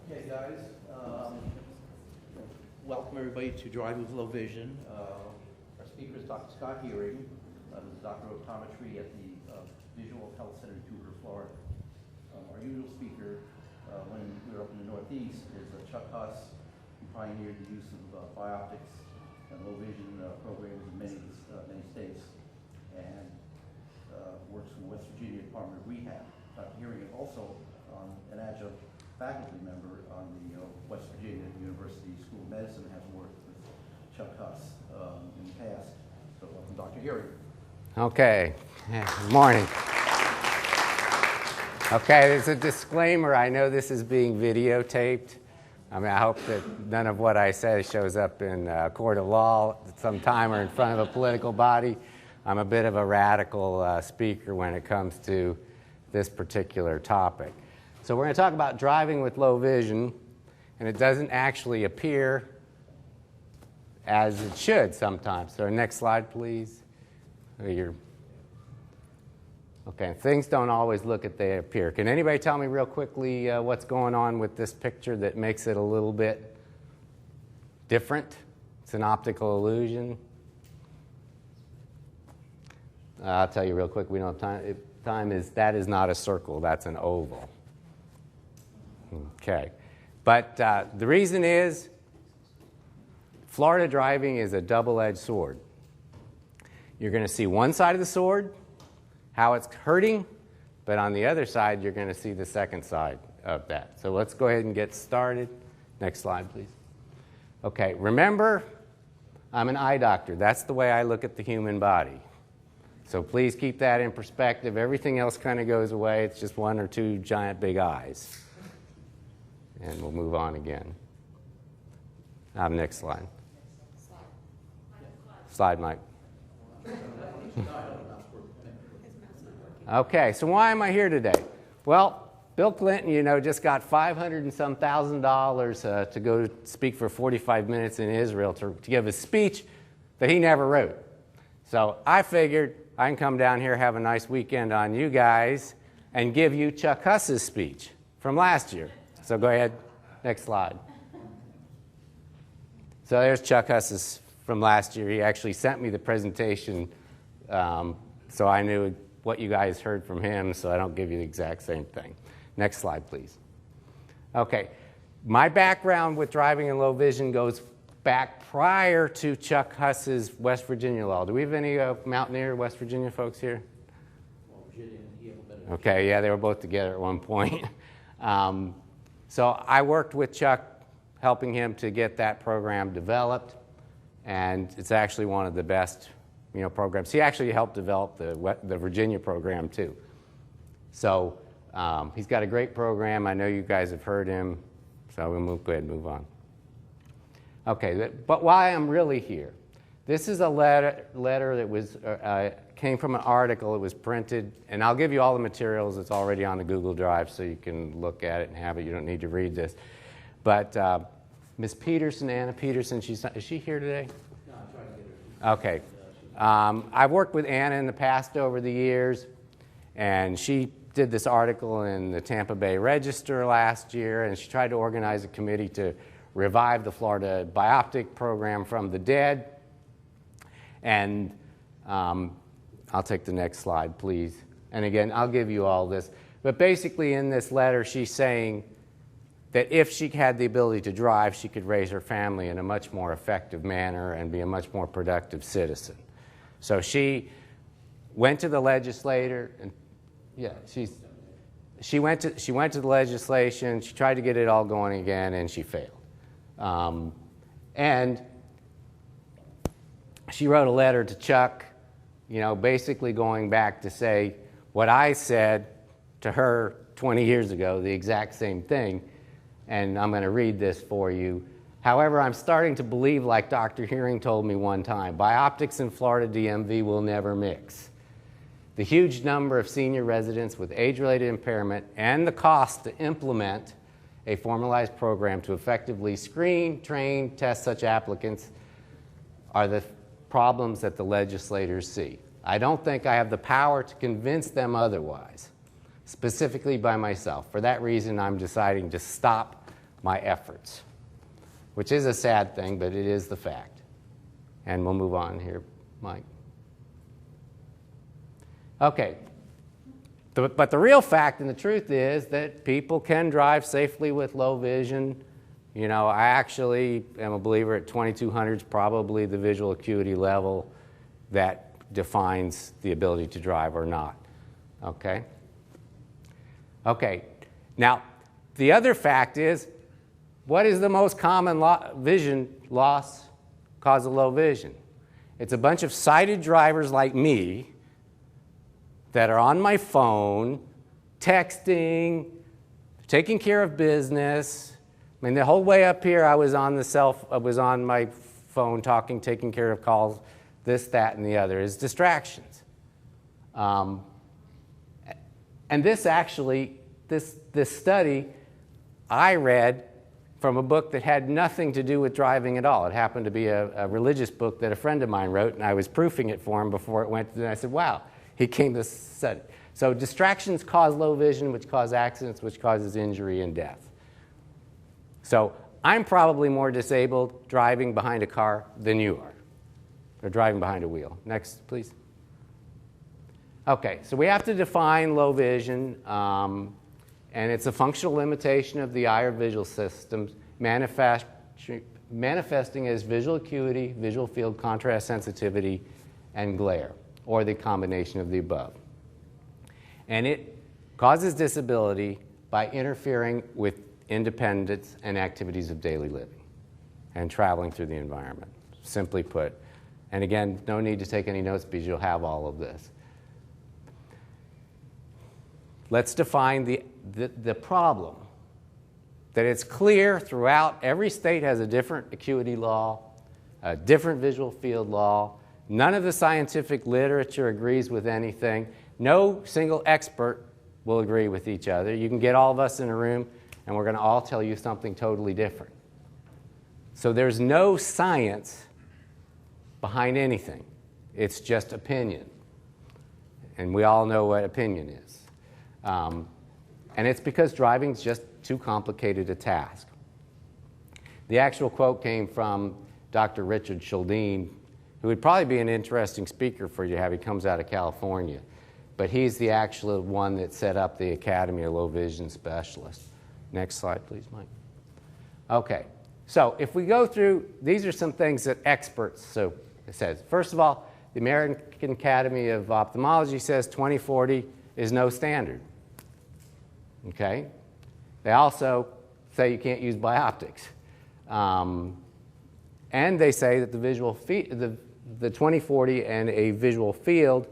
Okay, guys. Welcome everybody to Driving with Low Vision. Our speaker is Dr. Scott Hearing, who's a doctor of optometry at the Visual Health Center in Jupiter, Florida. Our usual speaker, when we were up in the Northeast, is Chuck Huss, who pioneered the use of bioptics and low vision programs in many states, and works for West Virginia Department of Rehab. Dr. Hearing is also an adjunct faculty member on the West Virginia University School of Medicine, has worked with Chuck Huss in the past. So welcome, Dr. Hearing. Okay, good morning. Okay, there's a disclaimer. I know this is being videotaped. I mean, I hope that none of what I say shows up in court of law sometime or in front of a political body. I'm a bit of a radical speaker when it comes to this particular topic. So we're going to talk about driving with low vision, and it doesn't actually appear as it should sometimes. So next slide, please. Okay, things don't always look as they appear. Can anybody tell me real quickly what's going on with this picture that makes it a little bit different? It's an optical illusion. I'll tell you real quick, we don't have time. That is not a circle, that's an oval. Okay, but the reason is Florida driving is a double-edged sword. You're going to see one side of the sword, how it's hurting, but on the other side, you're going to see the second side of that. So let's go ahead and get started. Next slide, please. Okay, remember, I'm an eye doctor. That's the way I look at the human body. So please keep that in perspective. Everything else kind of goes away. It's just one or two giant big eyes. And we'll move on again. Next slide. Slide, Mike. Okay, so why am I here today? Well, Bill Clinton, just got $500 and some thousand to go speak for 45 minutes in Israel to give a speech that he never wrote. So I figured I can come down here, have a nice weekend on you guys, and give you Chuck Huss's speech from last year. So go ahead, next slide. So there's Chuck Huss's from last year. He actually sent me the presentation, so I knew what you guys heard from him, so I don't give you the exact same thing. Next slide, please. Okay, my background with driving in low vision goes back prior to Chuck Huss's West Virginia law. Do we have any Mountaineer, West Virginia folks here? Well, Virginia and Yale, okay, yeah, they were both together at one point. So I worked with Chuck, helping him to get that program developed, and it's actually one of the best, programs. He actually helped develop the Virginia program too. So he's got a great program. I know you guys have heard him, so we'll go ahead and move on. Okay, but why I'm really here. This is a letter that was came from an article. It was printed, and I'll give you all the materials. It's already on the Google Drive, so you can look at it and have it. You don't need to read this. But Ms. Peterson, Anna Peterson, is she here today? No, I'm trying to get her. Okay. I've worked with Anna in the past over the years, and she did this article in the Tampa Bay Register last year, and she tried to organize a committee to revive the Florida Bioptic program from the dead. And I'll take the next slide, please. And again, I'll give you all this. But basically in this letter, she's saying that if she had the ability to drive, she could raise her family in a much more effective manner and be a much more productive citizen. So she went to the legislator, and she went to the legislation. She tried to get it all going again, and she failed. And she wrote a letter to Chuck, basically going back to say what I said to her 20 years ago, the exact same thing. And I'm going to read this for you. However, I'm starting to believe, like Dr. Hearing told me one time, bioptics and Florida DMV will never mix. The huge number of senior residents with age-related impairment and the cost to implement a formalized program to effectively screen, train, test such applicants are the problems that the legislators see. I don't think I have the power to convince them otherwise, specifically by myself. For that reason, I'm deciding to stop my efforts, which is a sad thing, but it is the fact. And we'll move on here, Mike. Okay. But the real fact and the truth is that people can drive safely with low vision. You know, I actually am a believer at 2200 is probably the visual acuity level that defines the ability to drive or not. Okay? Okay. Now, the other fact is, what is the most common vision loss cause of low vision? It's a bunch of sighted drivers like me that are on my phone, texting, taking care of business. I mean, the whole way up here, I was on my phone talking, taking care of calls, this, that, and the other is distractions. And this actually, this study I read from a book that had nothing to do with driving at all. It happened to be a religious book that a friend of mine wrote, and I was proofing it for him before it went, and I said, wow, he came to study. So distractions cause low vision, which cause accidents, which causes injury and death. So I'm probably more disabled driving behind a car than you are, or driving behind a wheel. Next, please. Okay, so we have to define low vision, and it's a functional limitation of the eye or visual systems manifesting as visual acuity, visual field contrast sensitivity, and glare, or the combination of the above. And it causes disability by interfering with independence and activities of daily living and traveling through the environment, simply put. And again, no need to take any notes because you'll have all of this. Let's define the problem. That it's clear throughout, every state has a different acuity law, a different visual field law. None of the scientific literature agrees with anything. No single expert will agree with each other. You can get all of us in a room, and we're going to all tell you something totally different. So there's no science behind anything. It's just opinion. And we all know what opinion is. And it's because driving's just too complicated a task. The actual quote came from Dr. Richard Schildine, who would probably be an interesting speaker for you to have. He comes out of California. But he's the actual one that set up the Academy of Low Vision Specialists. Next slide, please, Mike. Okay, so if we go through, these are some things that experts says. First of all, the American Academy of Ophthalmology says 20/40 is no standard. Okay? They also say you can't use bioptics. And they say that the 20/40 and a visual field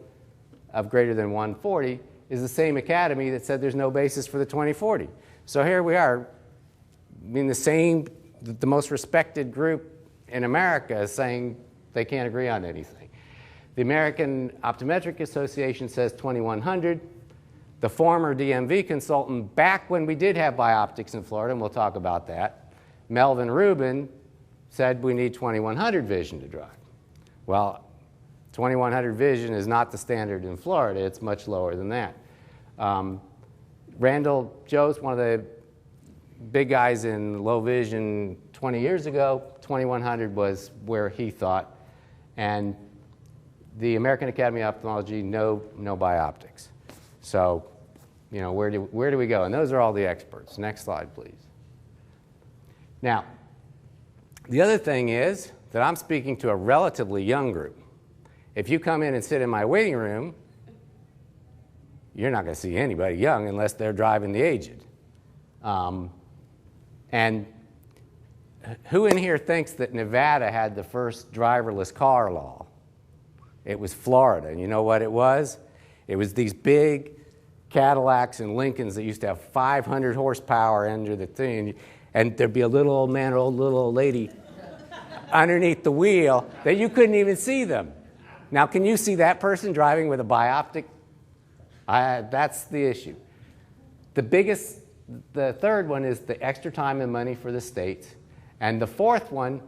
of greater than 140 is the same academy that said there's no basis for the 20/40. So here we are, the most respected group in America is saying they can't agree on anything. The American Optometric Association says 2100. The former DMV consultant, back when we did have bioptics in Florida, and we'll talk about that, Melvin Rubin, said we need 2100 vision to drive. Well, 2100 vision is not the standard in Florida. It's much lower than that. Randall Jost, one of the big guys in low vision 20 years ago, 2100 was where he thought. And the American Academy of Ophthalmology, no bioptics. So, where do we go? And those are all the experts. Next slide, please. Now, the other thing is that I'm speaking to a relatively young group. If you come in and sit in my waiting room, you're not going to see anybody young unless they're driving the aged. And who in here thinks that Nevada had the first driverless car law? It was Florida. And you know what it was? It was these big Cadillacs and Lincolns that used to have 500 horsepower under the thing. And there'd be a little old man or little old lady underneath the wheel that you couldn't even see them. Now, can you see that person driving with a bioptic? That's the issue. The third one is the extra time and money for the states. And the fourth one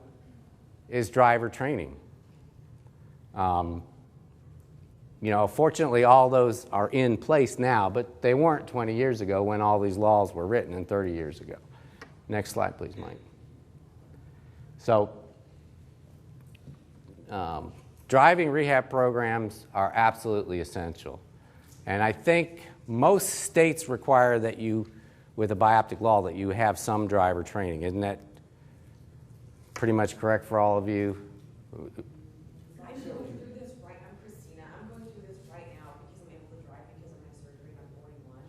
is driver training. Fortunately, all those are in place now, but they weren't 20 years ago when all these laws were written and 30 years ago. Next slide, please, Mike. So, driving rehab programs are absolutely essential. And I think most states require that you, with a bioptic law, that you have some driver training. Isn't that pretty much correct for all of you? I'm going through this right. I'm Christina. I'm going through this right now because I'm able to drive because of my surgery. I'm 41,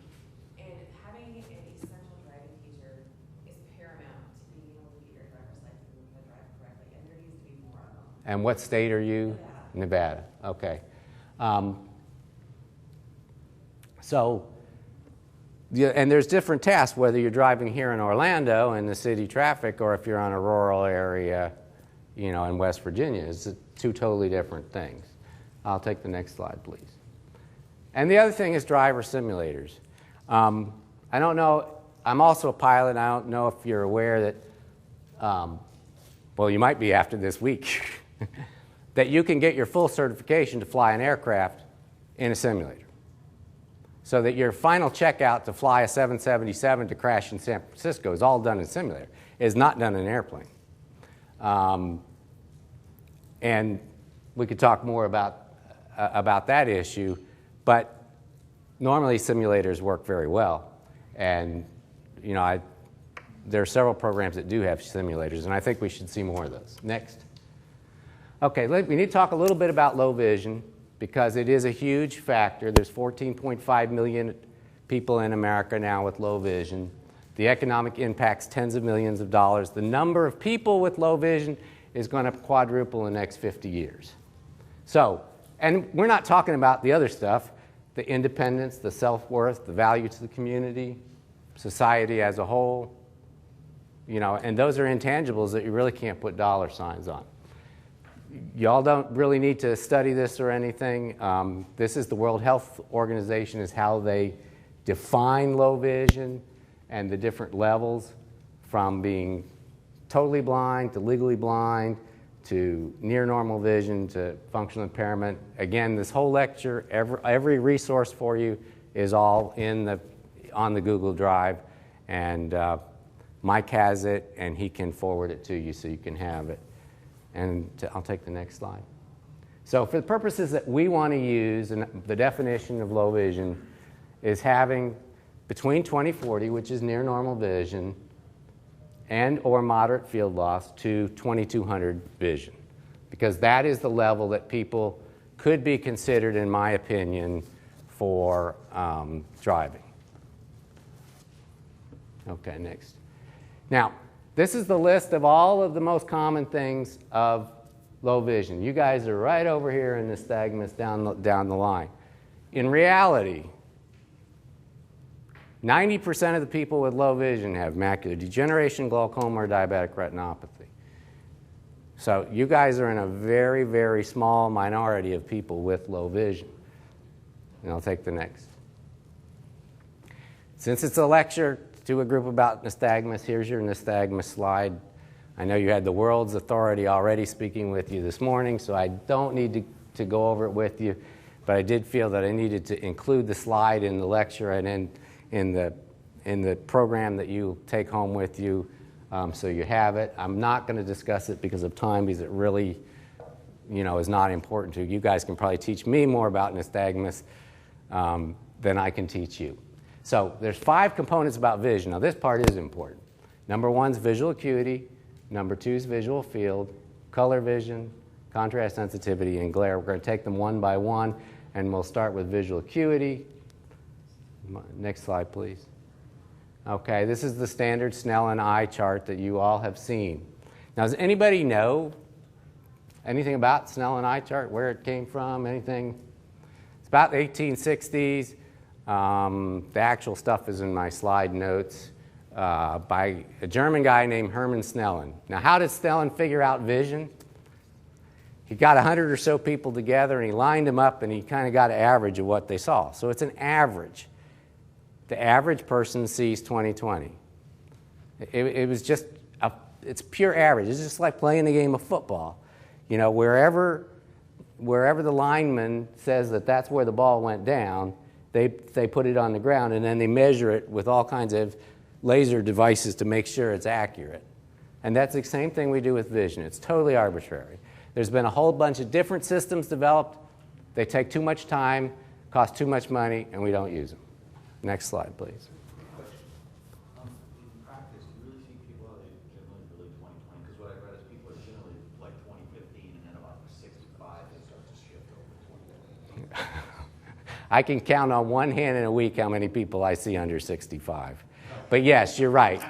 and having an essential driving teacher is paramount to being able to get your driver's license and to drive correctly. And there needs to be more of them. And what state are you? Nevada. Okay. And there's different tasks, whether you're driving here in Orlando in the city traffic or if you're on a rural area, you know, in West Virginia. It's two totally different things. I'll take the next slide, please. And the other thing is driver simulators. I don't know, I'm also a pilot. I don't know if you're aware that, well, you might be after this week, that you can get your full certification to fly an aircraft in a simulator. So that your final checkout to fly a 777 to crash in San Francisco is all done in simulator. It is not done in an airplane. And we could talk more about that issue, but normally simulators work very well. And you know, there are several programs that do have simulators, and I think we should see more of those. Next. Okay, we need to talk a little bit about low vision, because it is a huge factor. There's 14.5 million people in America now with low vision. The economic impact's tens of millions of dollars. The number of people with low vision is going to quadruple in the next 50 years. So, and we're not talking about the other stuff, the independence, the self-worth, the value to the community, society as a whole, you know, and those are intangibles that you really can't put dollar signs on. Y'all don't really need to study this or anything. This is the World Health Organization, is how they define low vision and the different levels, from being totally blind to legally blind to near normal vision to functional impairment. Again, this whole lecture, every resource for you is all on the Google Drive, and Mike has it, and he can forward it to you so you can have it. And I'll take the next slide. So for the purposes that we want to use, and the definition of low vision is having between 20/40, which is near normal vision, and or moderate field loss, to 2200 vision, because that is the level that people could be considered, in my opinion, for driving. Okay, next. Now, this is the list of all of the most common things of low vision. You guys are right over here in nystagmus down the line. In reality, 90% of the people with low vision have macular degeneration, glaucoma, or diabetic retinopathy. So you guys are in a very, very small minority of people with low vision. And I'll take the next. Since it's a lecture to a group about nystagmus, here's your nystagmus slide. I know you had the world's authority already speaking with you this morning, so I don't need to go over it with you, but I did feel that I needed to include the slide in the lecture and in the program that you take home with you, so you have it. I'm not going to discuss it because of time, because it really, you know, is not important to you. You guys can probably teach me more about nystagmus than I can teach you. So there's 5 components about vision. Now this part is important. Number 1 is visual acuity. Number 2 is visual field, color vision, contrast sensitivity, and glare. We're going to take them one by one, and we'll start with visual acuity. Next slide, please. Okay, this is the standard Snellen eye chart that you all have seen. Now, does anybody know anything about Snellen eye chart, where it came from, anything? It's about the 1860s. The actual stuff is in my slide notes, by a German guy named Hermann Snellen. Now, how did Snellen figure out vision? He got 100 or so people together, and he lined them up, and he kind of got an average of what they saw. So it's an average. The average person sees 20/20. It was just, it's pure average. It's just like playing a game of football. You know, wherever the lineman says that that's where the ball went down, they put it on the ground, and then they measure it with all kinds of laser devices to make sure it's accurate. And that's the same thing we do with vision. It's totally arbitrary. There's been a whole bunch of different systems developed. They take too much time, cost too much money, and we don't use them. Next slide, please. In practice, do you really see people, are they generally really 20/20? Because what I've read is people are generally like 20/15, and then about 65, they start to shift over to 20/20. I can count on one hand in a week how many people I see under 65. But yes, you're right.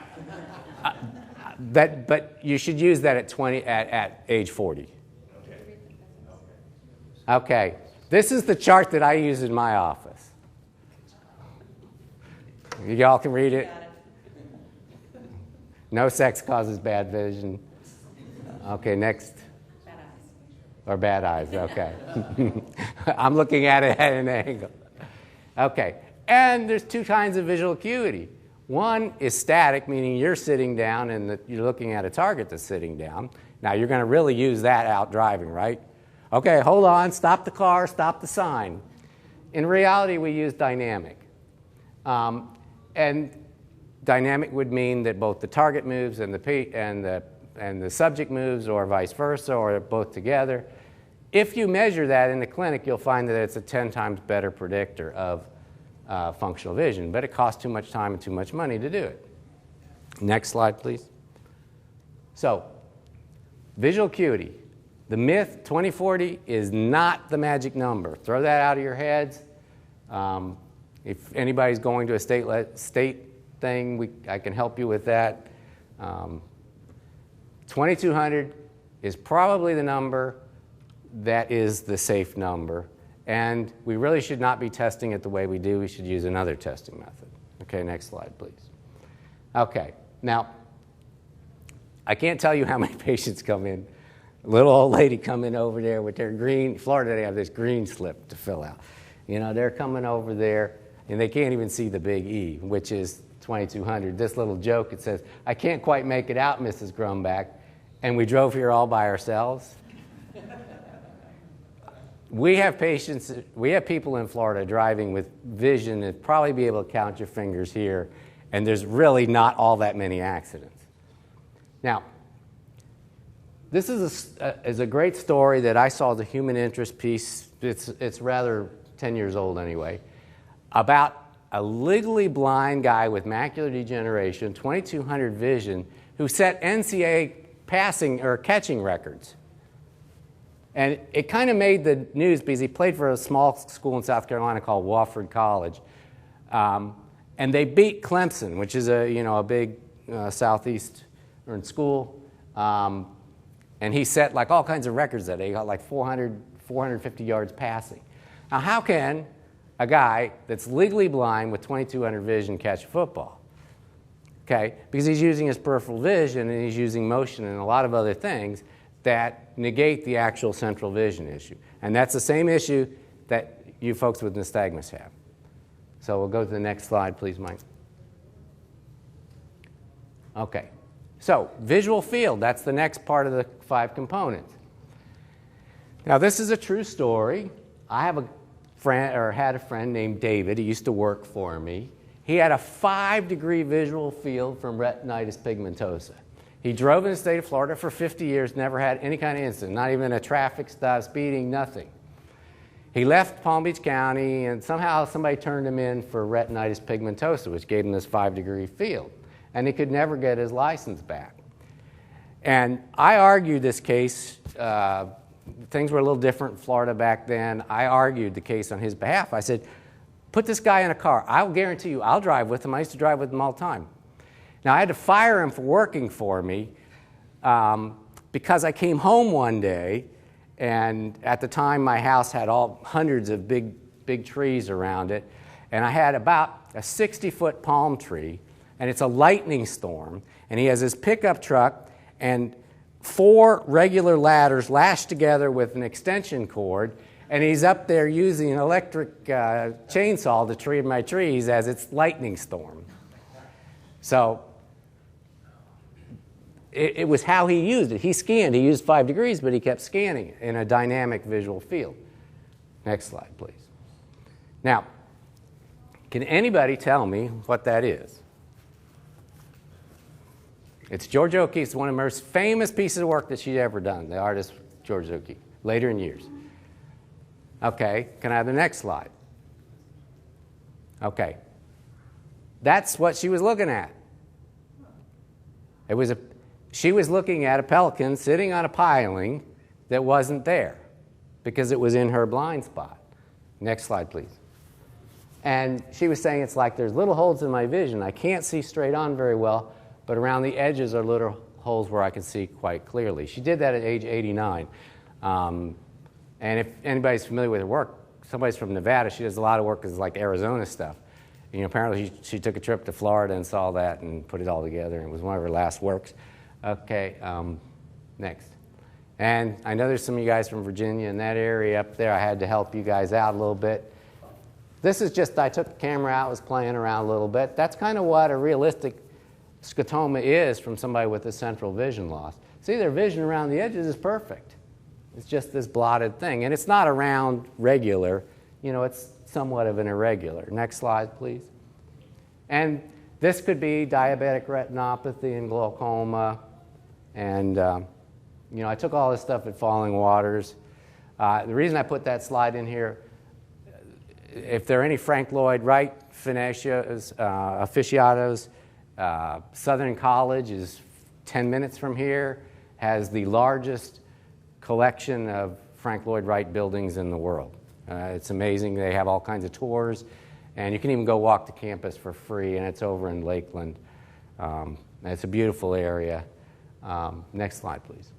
But you should use that at age 40. Okay, this is the chart that I use in my office. Y'all can read it? No sex causes bad vision. Okay, next. Bad eyes. Or bad eyes, okay. I'm looking at it at an angle. Okay, and there's two kinds of visual acuity. One is static, meaning you're sitting down and you're looking at a target that's sitting down. Now, you're going to really use that out driving, right? Okay, hold on, stop the car, stop the sign. In reality, we use dynamic. And dynamic would mean that both the target moves and the subject moves, or vice versa, or both together. If you measure that in the clinic, you'll find that it's a 10 times better predictor of functional vision, but it costs too much time and too much money to do it. Next slide, please. So, visual acuity. The myth, 20/40, is not the magic number. Throw that out of your heads. If anybody's going to a state thing, I can help you with that. 2200 is probably the number that is the safe number. And we really should not be testing it the way we do. We should use another testing method. Okay, next slide, please. Okay, now, I can't tell you how many patients come in. A little old lady coming over there with their green, Florida, they have this green slip to fill out. You know, they're coming over there, and they can't even see the big E, which is 2200. This little joke, it says, "I can't quite make it out, Mrs. Grumback," and we drove here all by ourselves. We have people in Florida driving with vision and probably be able to count your fingers here, and there's really not all that many accidents. Now, this is a great story that I saw, the human interest piece. It's rather 10 years old anyway, about a legally blind guy with macular degeneration, 2200 vision, who set NCAA passing or catching records. And it kind of made the news because he played for a small school in South Carolina called Wofford College. And they beat Clemson, which is a big southeastern school. And he set like all kinds of records that day. He got like 450 yards passing. Now, how can a guy that's legally blind with 2200 vision catch a football? Okay, because he's using his peripheral vision and he's using motion and a lot of other things that negate the actual central vision issue. And that's the same issue that you folks with nystagmus have. So we'll go to the next slide, please, Mike. Okay, so visual field, that's the next part of the 5 components. Now, this is a true story. I have had a friend named David. He used to work for me. He had a 5-degree visual field from retinitis pigmentosa. He drove in the state of Florida for 50 years, never had any kind of incident, not even a traffic stop, speeding, nothing. He left Palm Beach County, and somehow somebody turned him in for retinitis pigmentosa, which gave him this 5-degree field. And he could never get his license back. And I argued this case. Things were a little different in Florida back then. I argued the case on his behalf. I said, put this guy in a car. I'll guarantee you, I'll drive with him. I used to drive with him all the time. Now, I had to fire him for working for me because I came home one day, and at the time my house had hundreds of big trees around it, and I had about a 60-foot palm tree, and it's a lightning storm, and he has his pickup truck and 4 regular ladders lashed together with an extension cord, and he's up there using an electric chainsaw to trim my trees as it's lightning storm. So it was how he used it. He scanned. He used 5 degrees, but he kept scanning it in a dynamic visual field. Next slide, please. Now, can anybody tell me what that is? It's George O'Keeffe. It's one of the most famous pieces of work that she's ever done, the artist George O'Keeffe, later in years. Okay, can I have the next slide? Okay. That's what she was looking at. She was looking at a pelican sitting on a piling that wasn't there because it was in her blind spot. Next slide, please. And she was saying it's like there's little holes in my vision. I can't see straight on very well, but around the edges are little holes where I can see quite clearly. She did that at age 89. And if anybody's familiar with her work, somebody's from Nevada. She does a lot of work as like Arizona stuff. Apparently she took a trip to Florida and saw that and put it all together, and it was one of her last works. Okay, next. And I know there's some of you guys from Virginia in that area up there. I had to help you guys out a little bit. This is just, I took the camera out, was playing around a little bit. That's kind of what a realistic scotoma is from somebody with a central vision loss. See, their vision around the edges is perfect. It's just this blotted thing. And it's not a round regular. It's somewhat of an irregular. Next slide, please. And this could be diabetic retinopathy and glaucoma. And, I took all this stuff at Falling Waters. The reason I put that slide in here, if there are any Frank Lloyd Wright aficionados, Southern College is 10 minutes from here, has the largest collection of Frank Lloyd Wright buildings in the world. It's amazing. They have all kinds of tours, and you can even go walk the campus for free, and it's over in Lakeland. It's a beautiful area. Next slide, please.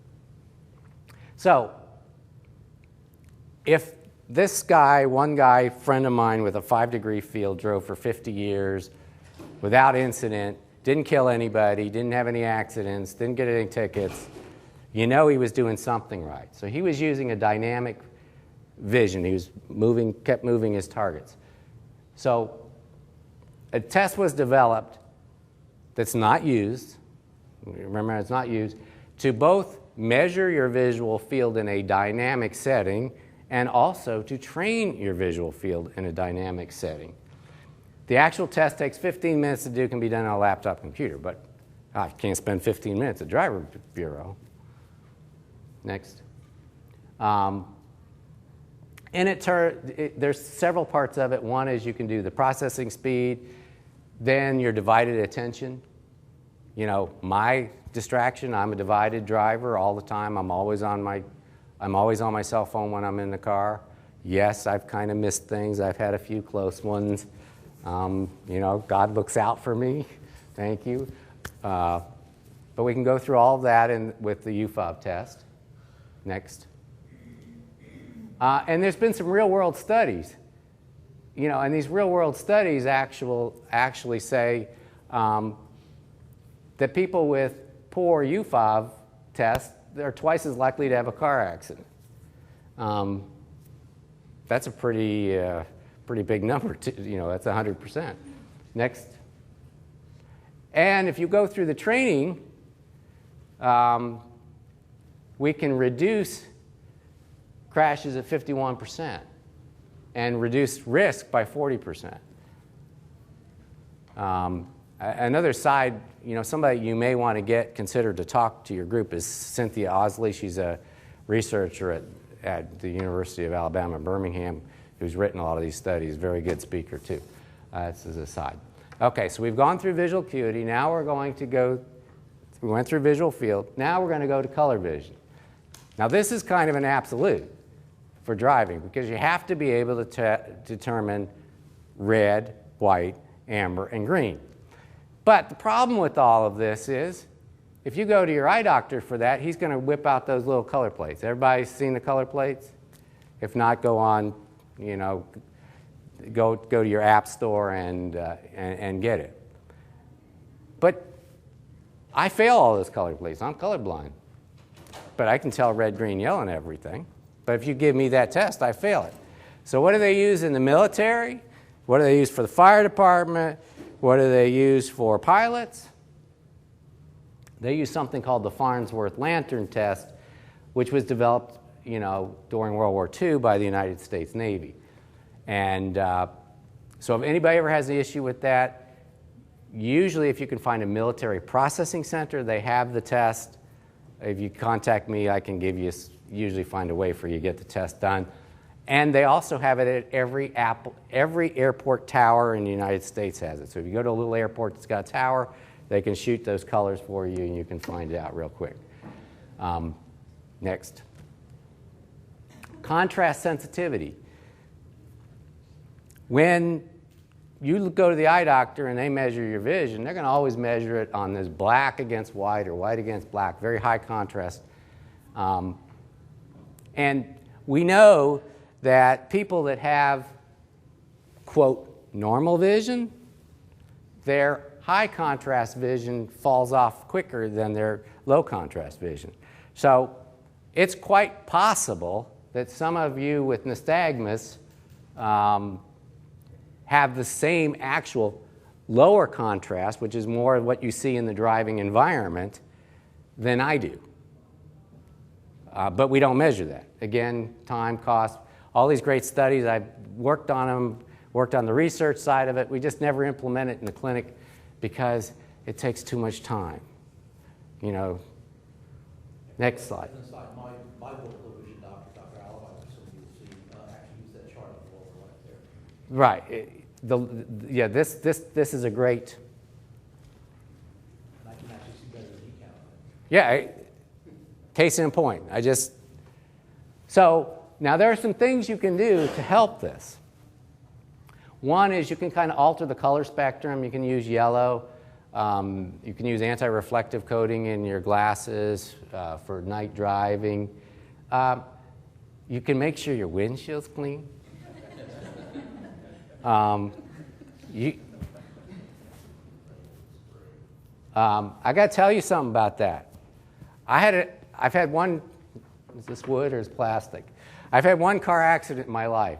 So, if this guy, one guy, friend of mine with a 5-degree field, drove for 50 years without incident, didn't kill anybody, didn't have any accidents, didn't get any tickets, he was doing something right. So he was using a dynamic vision. He was kept moving his targets. So a test was developed that's not used, remember it's not used, to both measure your visual field in a dynamic setting and also to train your visual field in a dynamic setting. The actual test takes 15 minutes to do, can be done on a laptop computer, but I can't spend 15 minutes at Driver Bureau. Next. And there's several parts of it. One is you can do the processing speed, then your divided attention. My distraction, I'm a divided driver all the time. I'm always on my cell phone when I'm in the car. Yes, I've kind of missed things. I've had a few close ones. God looks out for me. Thank you. But we can go through all of that with the UFOB test. Next. And there's been some real-world studies. And these real-world studies actually say that people with poor UFOB tests, they're twice as likely to have a car accident. That's a pretty big number. That's 100%. Next. And if you go through the training, we can reduce crashes at 51% and reduce risk by 40%. Another side, somebody you may want to get considered to talk to your group is Cynthia Osley. She's a researcher at the University of Alabama, Birmingham, who's written a lot of these studies. Very good speaker, too. This is a side. Okay, so we've gone through visual acuity. Now we went through visual field. Now we're going to go to color vision. Now this is kind of an absolute for driving because you have to be able to determine red, white, amber, and green. But the problem with all of this is if you go to your eye doctor for that, he's going to whip out those little color plates. Everybody's seen the color plates? If not, go on, go to your app store and get it. But I fail all those color plates. I'm colorblind. But I can tell red, green, yellow, and everything. But if you give me that test, I fail it. So what do they use in the military? What do they use for the fire department? What do they use for pilots? They use something called the Farnsworth Lantern test, which was developed, during World War II by the United States Navy. And so if anybody ever has an issue with that, Usually, if you can find a military processing center, they have the test. If you contact me, I can give you, usually find a way for you to get the test done. And they also have it at every airport tower in the United States has it. So if you go to a little airport that's got a tower, they can shoot those colors for you and you can find it out real quick. Next. Contrast sensitivity. When you go to the eye doctor and they measure your vision, they're going to always measure it on this black against white or white against black, very high contrast. And we know that people that have, quote, normal vision, their high contrast vision falls off quicker than their low contrast vision. So it's quite possible that some of you with nystagmus have the same actual lower contrast, which is more of what you see in the driving environment, than I do. But we don't measure that. Again, time, cost, all these great studies, I've worked on them, worked on the research side of it. We just never implement it in the clinic because it takes too much time. You know, next slide. My local vision doctor, Dr. Alibi, somebody you'll see, actually used that chart on the lower right there. Right. Yeah, this is a great. And I can actually see better than he can. Yeah, case in point. So now there are some things you can do to help this. One is you can kind of alter the color spectrum. You can use yellow. You can use anti-reflective coating in your glasses for night driving. You can make sure your windshield's clean. I got to tell you something about that. I've had one, is this wood or is plastic? I've had one car accident in my life.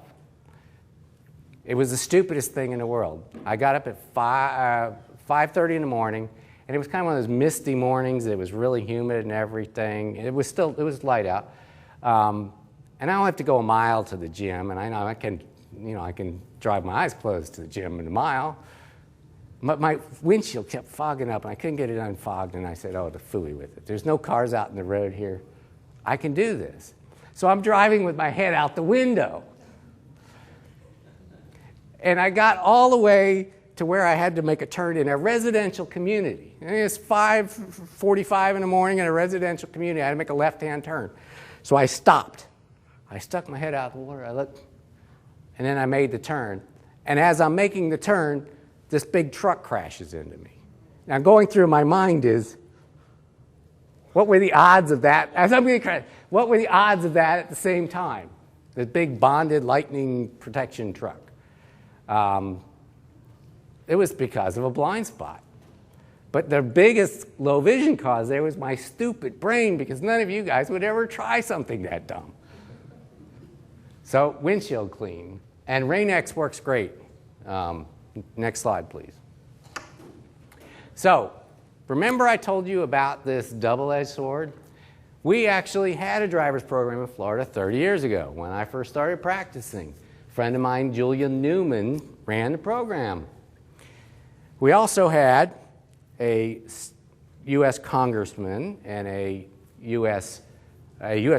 It was the stupidest thing in the world. I got up at 5:30 in the morning, and it was kind of one of those misty mornings. It was really humid and everything. It was light out. And I don't have to go a mile to the gym, and I know I can drive my eyes closed to the gym in a mile. But my windshield kept fogging up, and I couldn't get it unfogged, and I said, oh, the phooey with it. There's no cars out in the road here. I can do this. So I'm driving with my head out the window. And I got all the way to where I had to make a turn in a residential community. And it's 5:45 in the morning in a residential community. I had to make a left-hand turn. So I stopped. I stuck my head out the water. I looked, and then I made the turn. And as I'm making the turn, this big truck crashes into me. Now, going through my mind is, what were the odds of that? As I'm going to crash, what were the odds of that at the same time? This big bonded lightning protection truck. It was because of a blind spot. But the biggest low vision cause there was my stupid brain, because none of you guys would ever try something that dumb. So windshield clean. And Rain-X works great. Next slide, please. So remember I told you about this double-edged sword? We actually had a driver's program in Florida 30 years ago when I first started practicing. A friend of mine, Julia Newman, ran the program. We also had a U.S. congressman and a U.S.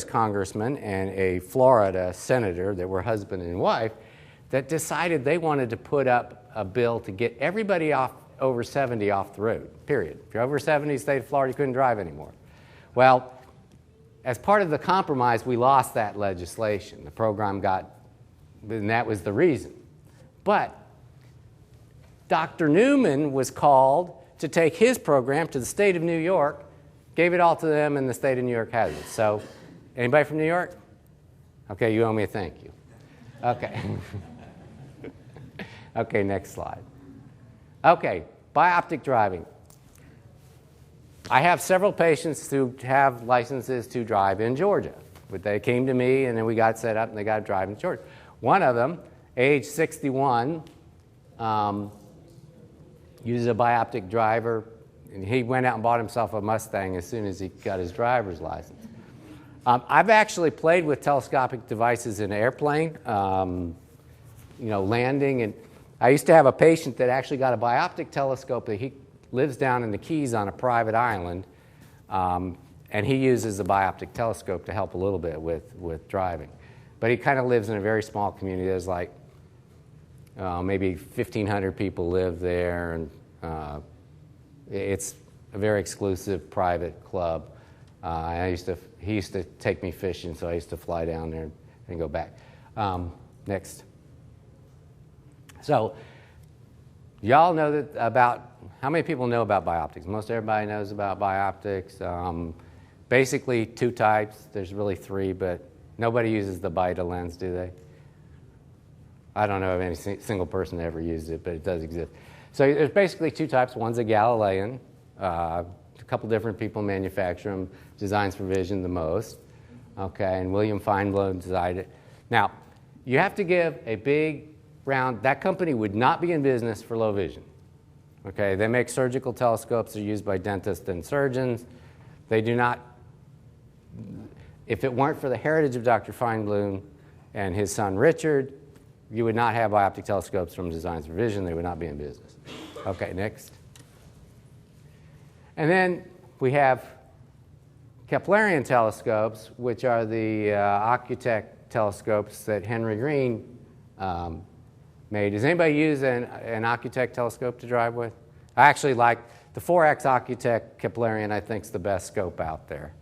congressman and a Florida senator that were husband and wife that decided they wanted to put up a bill to get everybody over 70 off the road, period. If you're over 70 in the state of Florida, you couldn't drive anymore. Well, as part of the compromise, we lost that legislation. The program and that was the reason. But Dr. Newman was called to take his program to the state of New York, gave it all to them, and the state of New York has it. So, anybody from New York? Okay, you owe me a thank you. Okay. Okay, next slide. Okay, bioptic driving. I have several patients who have licenses to drive in Georgia. But they came to me, and then we got set up, and they got to drive in Georgia. One of them, age 61, uses a bioptic driver, and he went out and bought himself a Mustang as soon as he got his driver's license. I've actually played with telescopic devices in an airplane, landing, and I used to have a patient that actually got a bioptic telescope. That he lives down in the Keys on a private island, and he uses a bioptic telescope to help a little bit with driving. But he kind of lives in a very small community. There's like maybe 1,500 people live there, and it's a very exclusive private club. He used to take me fishing, so I used to fly down there and go back. Next. So, y'all know that about, how many people know about bioptics? Most everybody knows about bioptics. Basically, two types. There's really three, but nobody uses the Beta lens, do they? I don't know of any single person that ever used it, but it does exist. So there's basically two types. One's a Galilean. A couple different people manufacture them. Designs for Vision the most. Okay, and William Feinblum designed it. Now, you have to give a big round. That company would not be in business for low vision. Okay, they make surgical telescopes. They're used by dentists and surgeons. They do not. If it weren't for the heritage of Dr. Feinblum and his son Richard, you would not have bioptic telescopes from Designs for Vision. They would not be in business. Okay, next. And then we have Keplerian telescopes, which are the Ocutech telescopes that Henry Green made. Does anybody use an Ocutech telescope to drive with? I actually like the 4X Ocutech Keplerian. I think is the best scope out there.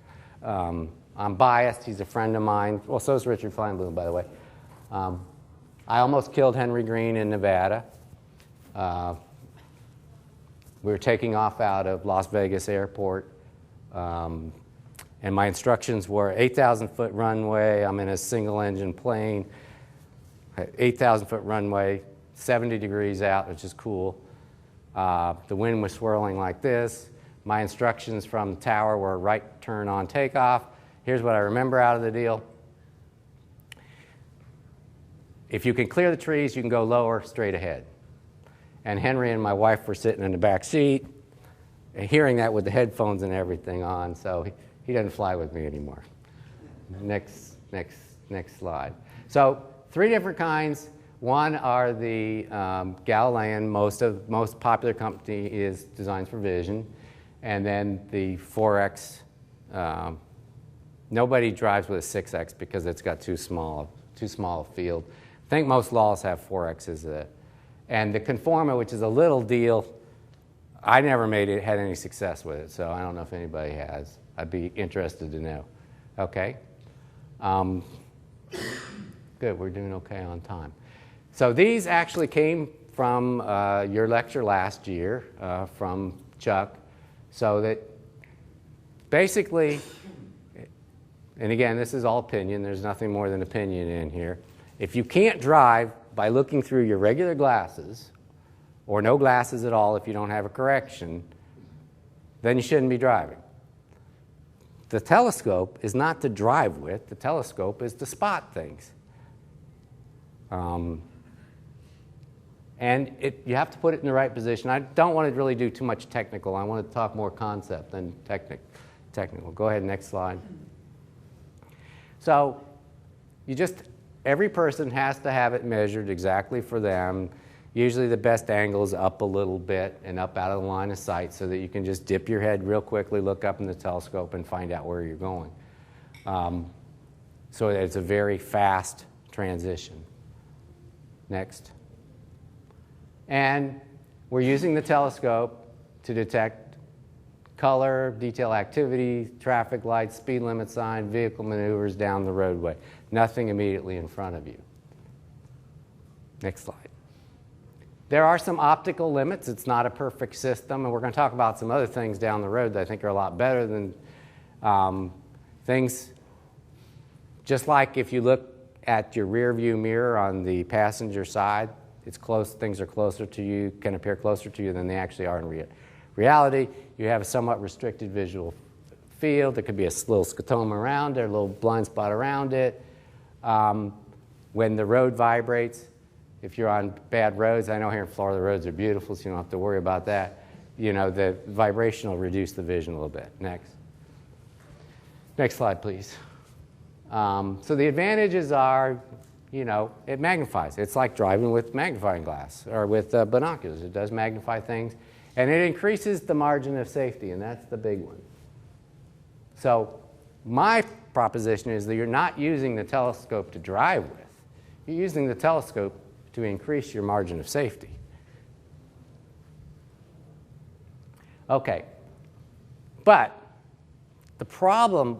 I'm biased. He's a friend of mine. Well, so is Richard Feinblum, by the way. I almost killed Henry Green in Nevada. We were taking off out of Las Vegas Airport, and my instructions were 8,000-foot runway. I'm in a single-engine plane, 8,000-foot runway, 70 degrees out, which is cool. The wind was swirling like this. My instructions from the tower were right turn on takeoff. Here's what I remember out of the deal. If you can clear the trees, you can go lower, straight ahead. And Henry and my wife were sitting in the back seat, hearing that with the headphones and everything on, so he doesn't fly with me anymore. Next slide. So 3 different kinds. One are the Galilean. Most popular company is Designs for Vision. And then the 4X. Nobody drives with a 6X because it's got too small a field. I think most laws have 4Xs. And the Conforma, which is a little deal, I never had any success with it, so I don't know if anybody has. I'd be interested to know. Okay. Good, we're doing okay on time. So these actually came from your lecture last year from Chuck, so that basically, and again, this is all opinion. There's nothing more than opinion in here. If you can't drive by looking through your regular glasses, or no glasses at all if you don't have a correction, then you shouldn't be driving. The telescope is not to drive with. The telescope is to spot things. And you have to put it in the right position. I don't want to really do too much technical. I want to talk more concept than technical. Go ahead, next slide. So every person has to have it measured exactly for them. Usually the best angle is up a little bit and up out of the line of sight so that you can just dip your head real quickly, look up in the telescope, and find out where you're going. So it's a very fast transition. Next. And we're using the telescope to detect color, detail activity, traffic lights, speed limit sign, vehicle maneuvers down the roadway. Nothing immediately in front of you. Next slide. There are some optical limits. It's not a perfect system, and we're going to talk about some other things down the road that I think are a lot better than things. Just like if you look at your rear view mirror on the passenger side, it's close. Things are closer to you, can appear closer to you than they actually are in reality. You have a somewhat restricted visual field. There could be a little scotoma around it, a little blind spot around it. When the road vibrates, if you're on bad roads, I know here in Florida the roads are beautiful, so you don't have to worry about that. The vibration will reduce the vision a little bit. Next slide, please. So the advantages are you know, it magnifies. It's like driving with magnifying glass or with binoculars. It does magnify things, and it increases the margin of safety, and that's the big one. So my proposition is that you're not using the telescope to drive with. You're using the telescope to increase your margin of safety. Okay. But the problem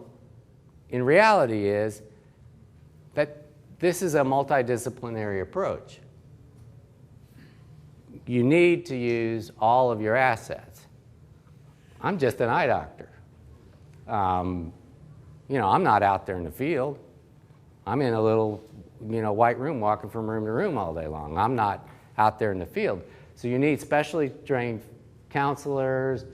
in reality is that this is a multidisciplinary approach. You need to use all of your assets. I'm just an eye doctor. You know, I'm not out there in the field. I'm in a little, you know, white room walking from room to room all day long. I'm not out there in the field. So you need specially trained counselors,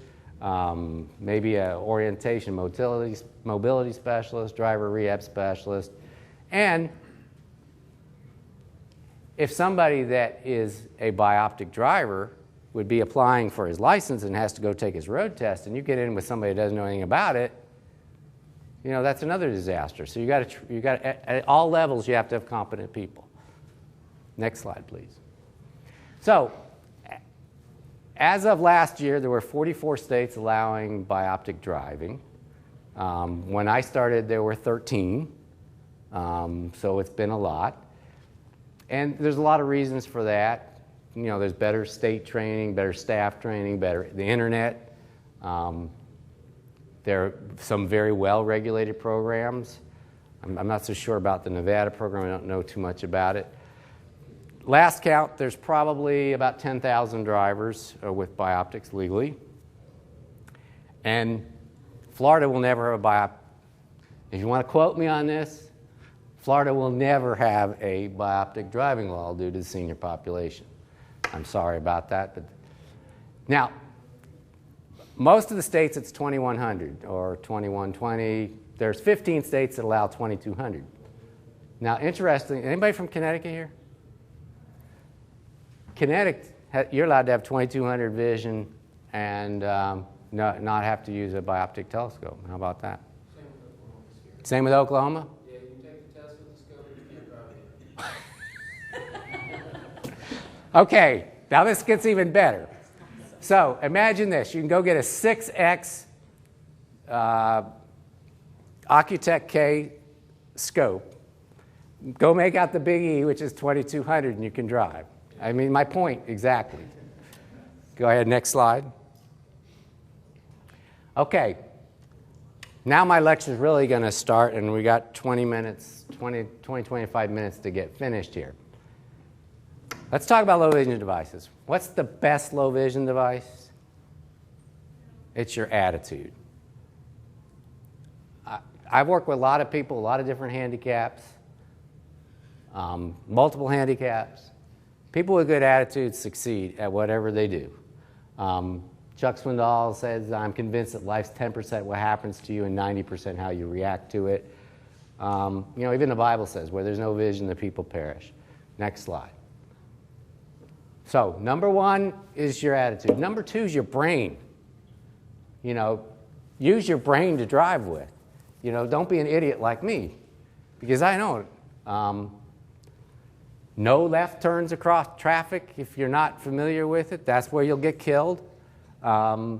maybe an orientation mobility specialist, driver rehab specialist. And if somebody that is a bioptic driver would be applying for his license and has to go take his road test, and you get in with somebody that doesn't know anything about it, you know, that's another disaster. So you got at all levels, you have to have competent people. Next slide, please. So, as of last year, there were 44 states allowing bioptic driving. When I started, there were 13. So it's been a lot. And there's a lot of reasons for that. You know, there's better state training, better staff training, better the internet. There are some very well-regulated programs. I'm not so sure about the Nevada program. I don't know too much about it. Last count, there's probably about 10,000 drivers with bioptics legally. And Florida will never have a bioptic. If you want to quote me on this, Florida will never have a bioptic driving law due to the senior population. I'm sorry about that. But now, most of the states, it's 2,100 or 2,120. There's 15 states that allow 2,200. Now, interesting, anybody from Connecticut here? Connecticut, you're allowed to have 2,200 vision and not have to use a bioptic telescope. How about that? Same with Oklahoma? Yeah, you can take the test with the scope, you can't drive it. Okay, now this gets even better. So imagine this. You can go get a 6X Occutech K scope. Go make out the big E, which is 2,200, and you can drive. I mean, my point exactly. Go ahead, next slide. Okay. Now my lecture is really going to start, and we got 25 minutes to get finished here. Let's talk about low vision devices. What's the best low vision device? It's your attitude. I've worked with a lot of people, a lot of different handicaps, multiple handicaps. People with good attitudes succeed at whatever they do. Chuck Swindoll says, I'm convinced that life's 10% what happens to you and 90% how you react to it. You know, even the Bible says, where there's no vision, the people perish. Next slide. So, number one is your attitude. Number two is your brain. You know, use your brain to drive with. You know, don't be an idiot like me, because I know it. No left turns across traffic if you're not familiar with it. That's where you'll get killed. 90%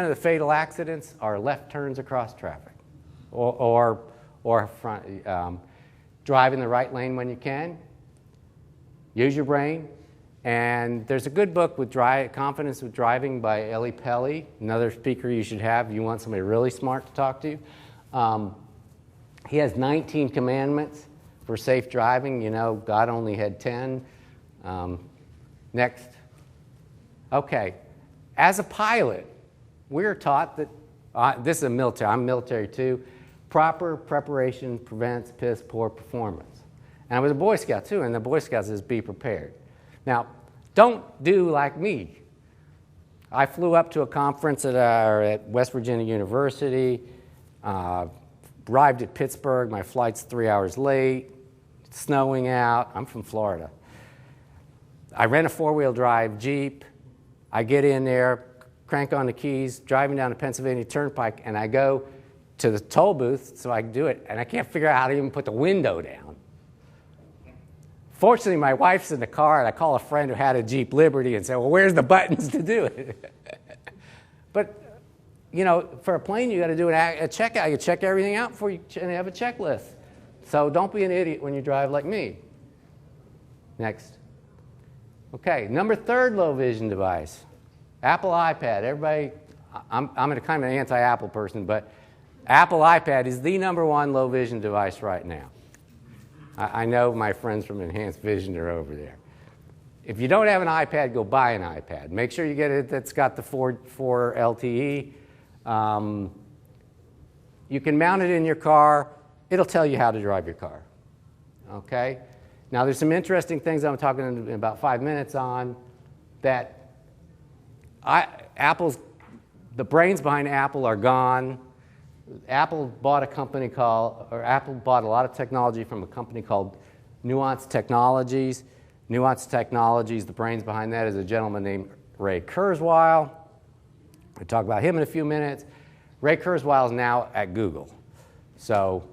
of the fatal accidents are left turns across traffic, or front, drive in the right lane when you can. Use your brain. And there's a good book with Confidence with Driving by Ellie Pelly, another speaker you should have if you want somebody really smart to talk to. He has 19 commandments for safe driving. You know, God only had 10. Next. Okay. As a pilot, we're taught that, this is a military, I'm military too, proper preparation prevents piss poor performance. And I was a Boy Scout too, and the Boy Scouts says be prepared. Now, don't do like me. I flew up to a conference at West Virginia University, arrived at Pittsburgh, my flight's 3 hours late, it's snowing out, I'm from Florida. I rent a four-wheel drive Jeep, I get in there, crank on the keys, driving down the Pennsylvania Turnpike, and I go to the toll booth so I can do it, and I can't figure out how to even put the window down. Fortunately, my wife's in the car, and I call a friend who had a Jeep Liberty and say, well, where's the buttons to do it? But, you know, for a plane, you got to do a checkout. You check everything out before you have a checklist. So don't be an idiot when you drive like me. Next. Okay, number third low vision device, Apple iPad. Everybody, I'm a kind of an anti-Apple person, but Apple iPad is the number one low vision device right now. I know my friends from Enhanced Vision are over there. If you don't have an iPad, go buy an iPad. Make sure you get it that's got the 4 LTE. You can mount it in your car. It'll tell you how to drive your car. Okay? Now, there's some interesting things I'm talking in about 5 minutes on that the brains behind Apple are gone. Apple bought Apple bought a lot of technology from a company called Nuance Technologies. Nuance Technologies, the brains behind that is a gentleman named Ray Kurzweil. We'll talk about him in a few minutes. Ray Kurzweil is now at Google. So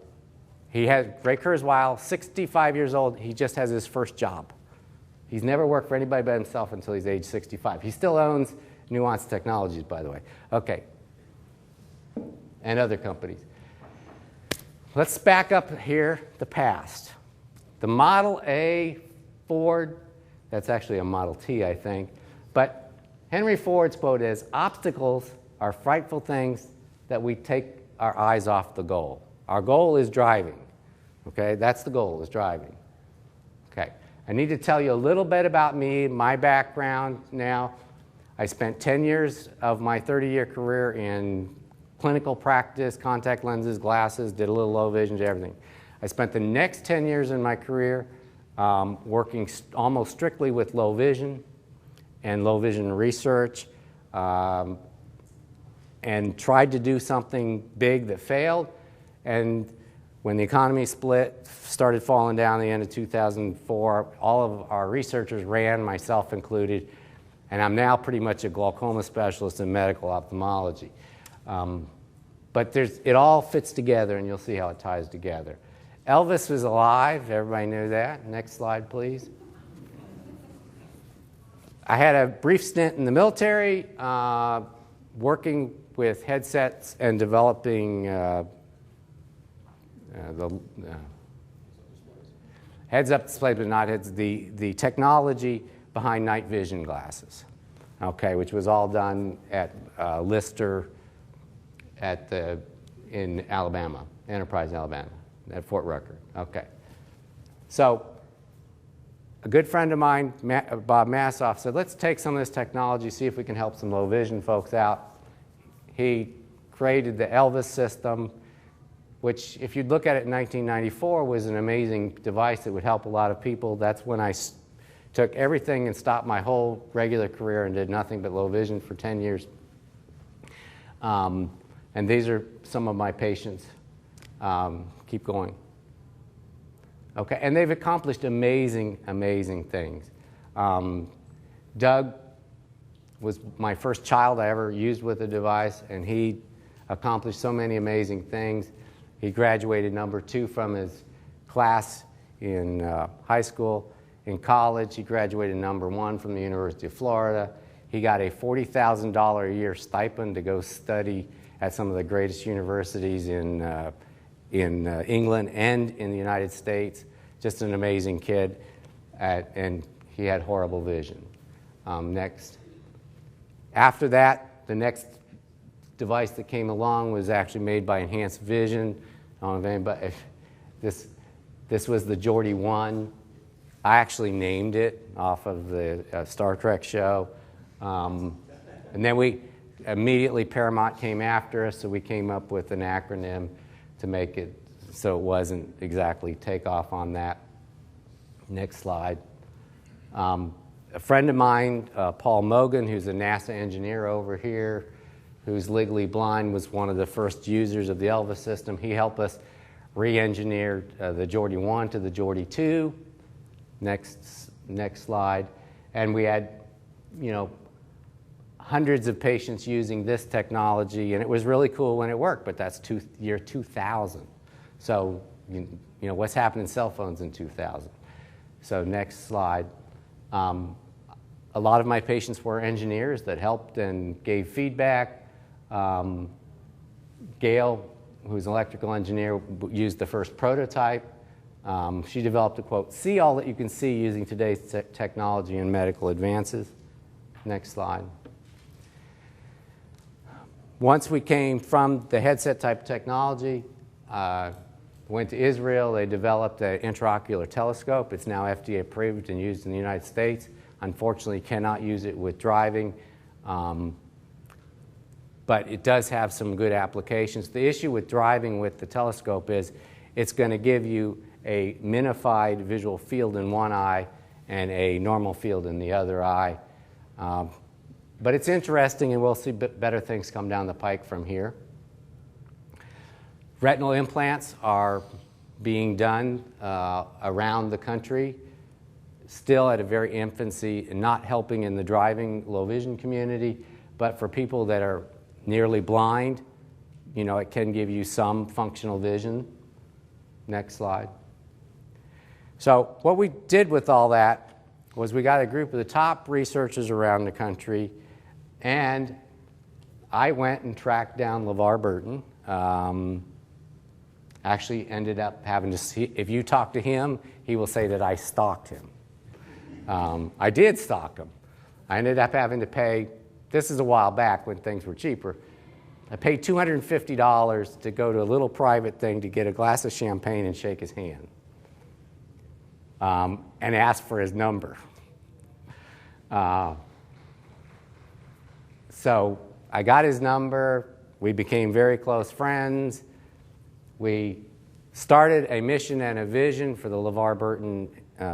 Ray Kurzweil, 65 years old, he just has his first job. He's never worked for anybody but himself until he's age 65. He still owns Nuance Technologies, by the way. Okay. And other companies. Let's back up here, the past. The Model A Ford, that's actually a Model T, I think, but Henry Ford's quote is, obstacles are frightful things that we take our eyes off the goal. Our goal is driving, okay? That's the goal, is driving. Okay, I need to tell you a little bit about me, my background now. I spent 10 years of my 30-year career in clinical practice, contact lenses, glasses, did a little low vision, did everything. I spent the next 10 years in my career working almost strictly with low vision and low vision research, and tried to do something big that failed. And when the economy split, started falling down at the end of 2004, all of our researchers ran, myself included, and I'm now pretty much a glaucoma specialist in medical ophthalmology. But it all fits together, and you'll see how it ties together. Elvis was alive. Everybody knew that. Next slide, please. I had a brief stint in the military, working with headsets and developing heads-up displays, but not heads, the technology behind night vision glasses, okay, which was all done at Lister in Alabama, Enterprise, Alabama, at Fort Rucker. Okay. So a good friend of mine, Bob Massoff, said, let's take some of this technology, see if we can help some low vision folks out. He created the Elvis system, which, if you'd look at it in 1994, was an amazing device that would help a lot of people. That's when I took everything and stopped my whole regular career and did nothing but low vision for 10 years. And these are some of my patients. Keep going. Okay, and they've accomplished amazing, amazing things. Doug was my first child I ever used with a device, and he accomplished so many amazing things. He graduated number 2 from his class in high school. In college, he graduated number 1 from the University of Florida. He got a $40,000 a year stipend to go study at some of the greatest universities in England and in the United States. Just an amazing kid, and he had horrible vision. Next. After that, the next device that came along was actually made by Enhanced Vision. I don't know if anybody, this was the Geordie 1. I actually named it off of the Star Trek show. And then immediately Paramount came after us, so we came up with an acronym to make it so it wasn't exactly takeoff on that. Next slide. A friend of mine, Paul Mogan, who's a NASA engineer over here, who's legally blind, was one of the first users of the Elvis system. He helped us re-engineer the Geordie 1 to the Geordie 2. Next slide. And we had, hundreds of patients using this technology, and it was really cool when it worked, but that's year 2000. So, you know, what's happened in cell phones in 2000? So next slide. A lot of my patients were engineers that helped and gave feedback. Gail, who's an electrical engineer, used the first prototype. She developed a quote, "See all that you can see using today's technology and medical advances." Next slide. Once we came from the headset type technology, went to Israel. They developed an intraocular telescope. It's now FDA approved and used in the United States. Unfortunately, cannot use it with driving, but it does have some good applications. The issue with driving with the telescope is it's going to give you a minified visual field in one eye and a normal field in the other eye. But it's interesting, and we'll see better things come down the pike from here. Retinal implants are being done around the country, still at a very infancy, and not helping in the driving low vision community, but for people that are nearly blind, you know, it can give you some functional vision. Next slide. So what we did with all that was we got a group of the top researchers around the country, and I went and tracked down LeVar Burton. Actually ended up having to see, if you talk to him, he will say that I stalked him. I did stalk him. I ended up having to pay, this is a while back when things were cheaper, I paid $250 to go to a little private thing to get a glass of champagne and shake his hand, and ask for his number. So I got his number. We became very close friends. We started a mission and a vision for the LeVar Burton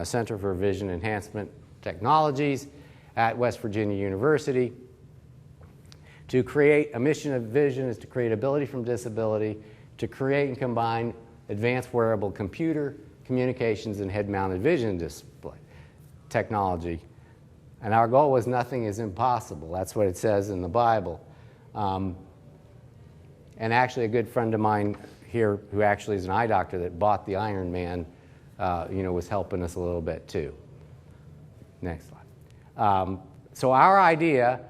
Center for Vision Enhancement Technologies at West Virginia University. To create a mission of vision is to create ability from disability, to create and combine advanced wearable computer, communications, and head-mounted vision display technology. And our goal was nothing is impossible. That's what it says in the Bible. And actually a good friend of mine here, who actually is an eye doctor that bought the Iron Man, was helping us a little bit too. Next slide. So our idea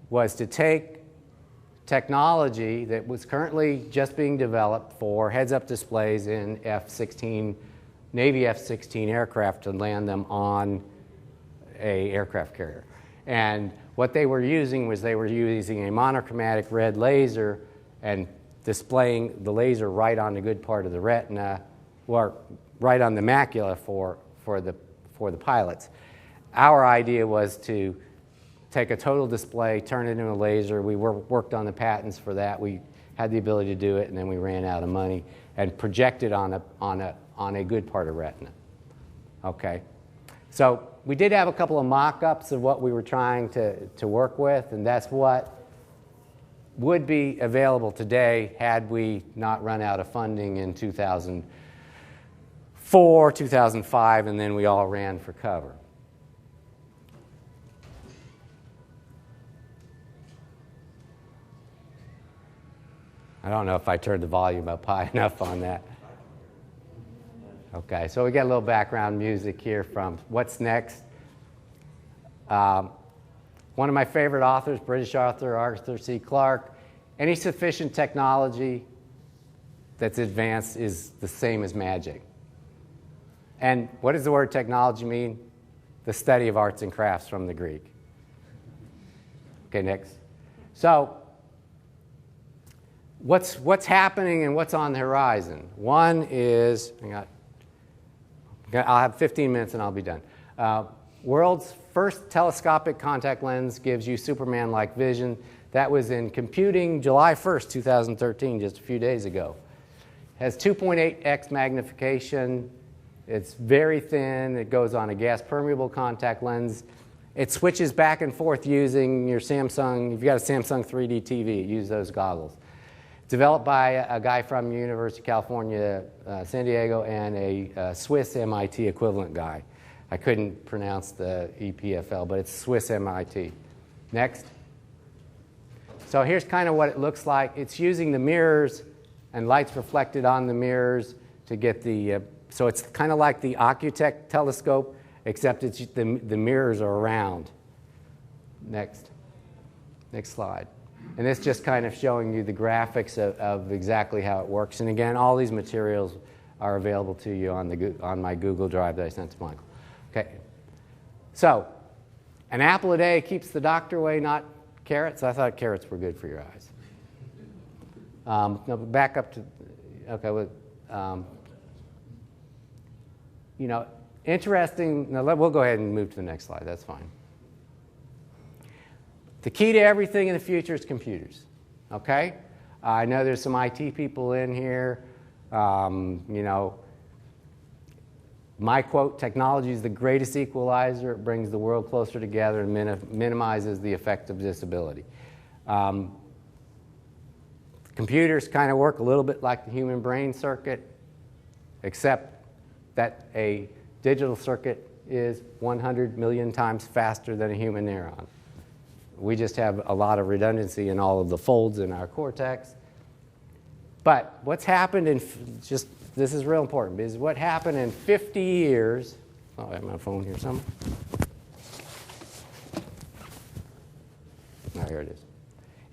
was to take technology that was currently just being developed for heads-up displays in F-16, Navy F-16 aircraft to land them on a aircraft carrier. And what they were using was they were using a monochromatic red laser and displaying the laser right on the good part of the retina, or right on the macula for the pilots. Our idea was to take a total display, turn it into a laser. We worked on the patents for that. We had the ability to do it, and then we ran out of money and projected on a good part of retina. Okay, so we did have a couple of mock-ups of what we were trying to work with, and that's what would be available today had we not run out of funding in 2004, 2005, and then we all ran for cover. I don't know if I turned the volume up high enough on that. Okay, so we got a little background music here from What's Next. One of my favorite authors, British author Arthur C. Clarke. Any sufficient technology that's advanced is the same as magic. And what does the word technology mean? The study of arts and crafts from the Greek. Okay, next. So, what's happening and what's on the horizon? One is, I'll have 15 minutes and I'll be done. World's first telescopic contact lens gives you Superman-like vision. That was in computing July 1st, 2013, just a few days ago. Has 2.8x magnification. It's very thin. It goes on a gas-permeable contact lens. It switches back and forth using your Samsung. If you've got a Samsung 3D TV, use those goggles. Developed by a guy from University of California, San Diego, and a Swiss MIT equivalent guy. I couldn't pronounce the EPFL, but it's Swiss MIT. Next. So here's kind of what it looks like. It's using the mirrors and lights reflected on the mirrors to get the, so it's kind of like the Ocutech telescope, except it's the mirrors are around. Next slide. And this just kind of showing you the graphics of exactly how it works. And again, all these materials are available to you on my Google Drive that I sent to Michael. Okay. So, an apple a day keeps the doctor away, not carrots. I thought carrots were good for your eyes. Now back up to, okay, you know, interesting. Now we'll go ahead and move to the next slide. That's fine. The key to everything in the future is computers. Okay, I know there's some IT people in here. You know, my quote: "Technology is the greatest equalizer. It brings the world closer together and minimizes the effect of disability." Computers kind of work a little bit like the human brain circuit, except that a digital circuit is 100 million times faster than a human neuron. We just have a lot of redundancy in all of the folds in our cortex. But what's happened in, this is real important, because what happened in 50 years, oh, I have my phone here somewhere. Oh, here it is.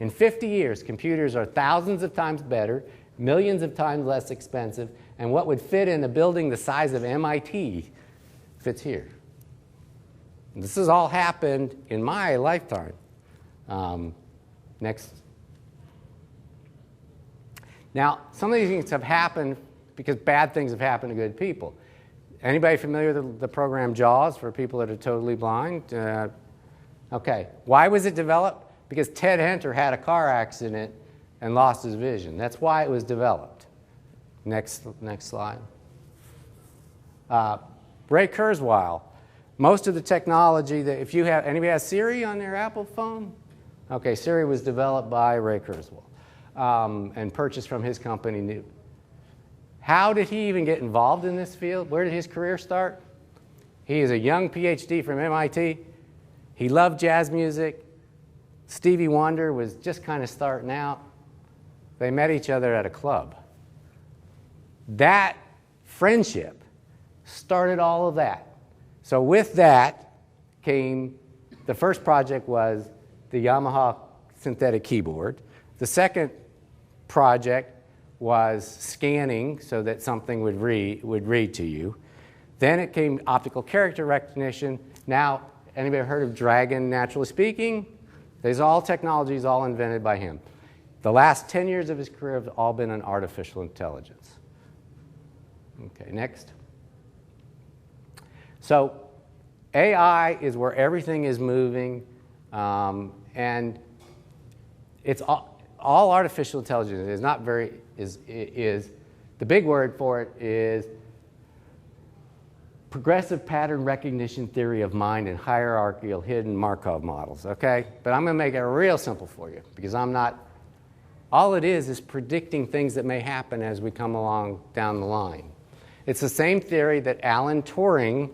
In 50 years, computers are thousands of times better, millions of times less expensive, and what would fit in a building the size of MIT fits here. This has all happened in my lifetime. Next. Now, some of these things have happened because bad things have happened to good people. Anybody familiar with the program JAWS for people that are totally blind? Okay. Why was it developed? Because Ted Henter had a car accident and lost his vision. That's why it was developed. Next slide. Ray Kurzweil. Most of the technology that, if you have, anybody has Siri on their Apple phone? Okay, Siri was developed by Ray Kurzweil and purchased from his company. How did he even get involved in this field? Where did his career start? He is a young PhD from MIT. He loved jazz music. Stevie Wonder was just kind of starting out. They met each other at a club. That friendship started all of that. So with that came, the first project was the Yamaha synthetic keyboard. The second project was scanning so that something would read to you. Then it came optical character recognition. Now, anybody heard of Dragon Naturally Speaking? These are all technologies all invented by him. The last 10 years of his career have all been in artificial intelligence. Okay, next. So AI is where everything is moving, and it's all artificial intelligence. It is not very, is the big word for it is progressive pattern recognition theory of mind and hierarchical hidden Markov models, okay? But I'm going to make it real simple for you because I'm not, all it is predicting things that may happen as we come along down the line. It's the same theory that Alan Turing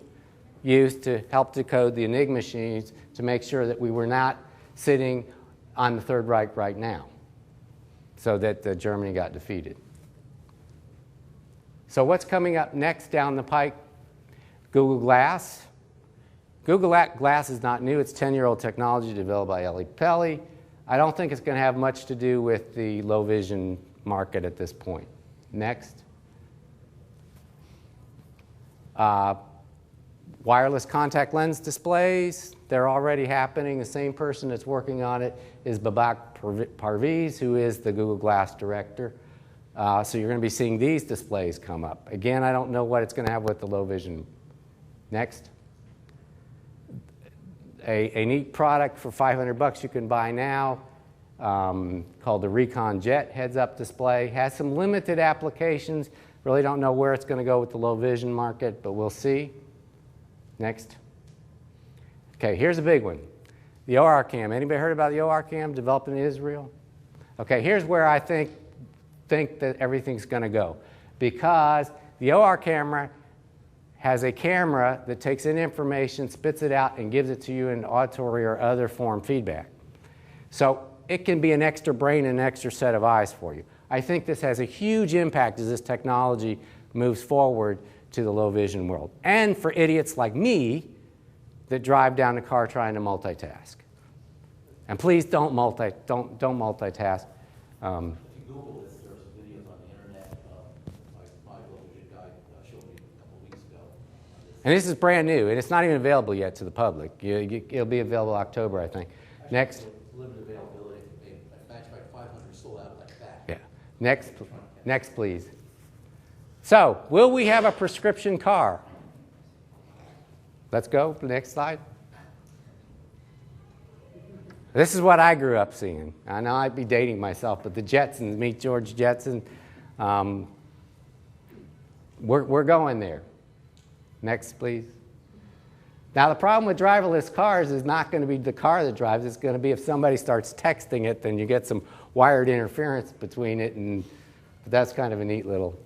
used to help decode the Enigma machines to make sure that we were not sitting on the Third Reich right now, so that Germany got defeated. So what's coming up next down the pike? Google Glass. Google Glass is not new. It's 10-year-old technology developed by Eli Pelly. I don't think it's going to have much to do with the low vision market at this point. Next. Wireless contact lens displays. They're already happening. The same person that's working on it is Babak Parviz, who is the Google Glass director. So you're going to be seeing these displays come up. Again, I don't know what it's going to have with the low vision. Next. A neat product for $500 you can buy now called the Recon Jet heads-up display. Has some limited applications. Really don't know where it's going to go with the low vision market, but we'll see. Next. Okay, here's a big one. The ORCam. Anybody heard about the ORCam developed in Israel? Okay, here's where I think that everything's going to go. Because the OR camera has a camera that takes in information, spits it out, and gives it to you in auditory or other form feedback. So it can be an extra brain and an extra set of eyes for you. I think this has a huge impact as this technology moves forward to the low vision world. And for idiots like me that drive down the car trying to multitask. And please don't multitask. If you Google this, there's some videos on the internet, like my low vision guy showed me a couple of weeks ago. And this is brand new, and it's not even available yet to the public. It'll be available October, I think. Next. Limited availability. Matchback 500 sold out like that. Yeah. Next, please. So, will we have a prescription car? Let's go. Next slide. This is what I grew up seeing. I know I'd be dating myself, but the Jetsons, meet George Jetson. We're going there. Next, please. Now, the problem with driverless cars is not going to be the car that drives. It's going to be if somebody starts texting it, then you get some wired interference between it, and that's kind of a neat little.